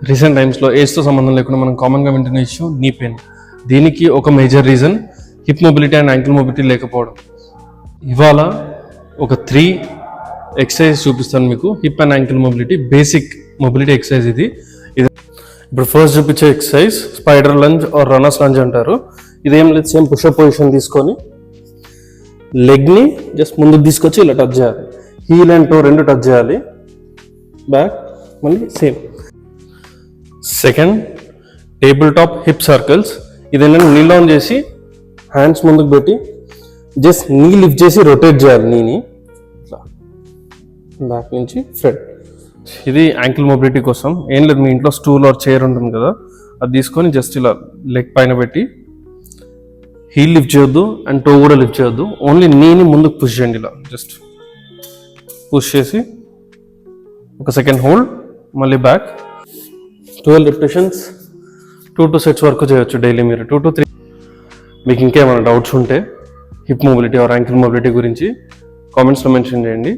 Recent టైమ్స్లో ఏజ్తో సంబంధం లేకుండా మనం కామన్గా వింటున్న ఇష్యూ నీ పెయిన్. దీనికి ఒక major reason hip mobility and ankle mobility లేకపోవడం. ఇవాళ ఒక 3 ఎక్సర్సైజ్ చూపిస్తాను మీకు. Hip and ankle mobility, basic mobility exercise ఇది. ఇప్పుడు ఫస్ట్ చూపించే exercise spider lunge or runners lunge అంటారు. ఇదేం లేదు, సేమ్ పుషప్ పొజిషన్ తీసుకొని లెగ్ని జస్ట్ ముందుకు తీసుకొచ్చి ఇలా టచ్ చేయాలి. హీల్ అండ్ టో రెండు టచ్ చేయాలి. బ్యాక్ మళ్ళీ same. Second table top hip circles. ఇదేంటంటే నీ డౌన్ చేసి హ్యాండ్స్ ముందుకు పెట్టి జస్ట్ నీ లిఫ్ట్ చేసి రొటేట్ చేయాలి. నీని ఇట్లా బ్యాక్ నుంచి ఫ్రంట్. ఇది యాంకిల్ మొబిలిటీ కోసం. ఏం లేదు, మీ ఇంట్లో స్టూల్ ఆర్ చైర్ ఉంటుంది కదా, అది తీసుకొని జస్ట్ ఇలా లెగ్ పైన పెట్టి హీల్ లిఫ్ట్ చేయొద్దు అండ్ టో కూడా లిఫ్ట్ చేయొద్దు. ఓన్లీ నీని ముందుకు పుష్ చేయండి. ఇలా జస్ట్ పుష్ చేసి ఒక సెకండ్ హోల్డ్, మళ్ళీ బ్యాక్. 12 రిపిటేషన్స్, 2 sets వరకు చేయొచ్చు డైలీ మీరు. 2 to 3. మీకు ఇంకేమైనా డౌట్స్ ఉంటే hip mobility or ankle mobility గురించి కామెంట్స్లో మెన్షన్ చేయండి.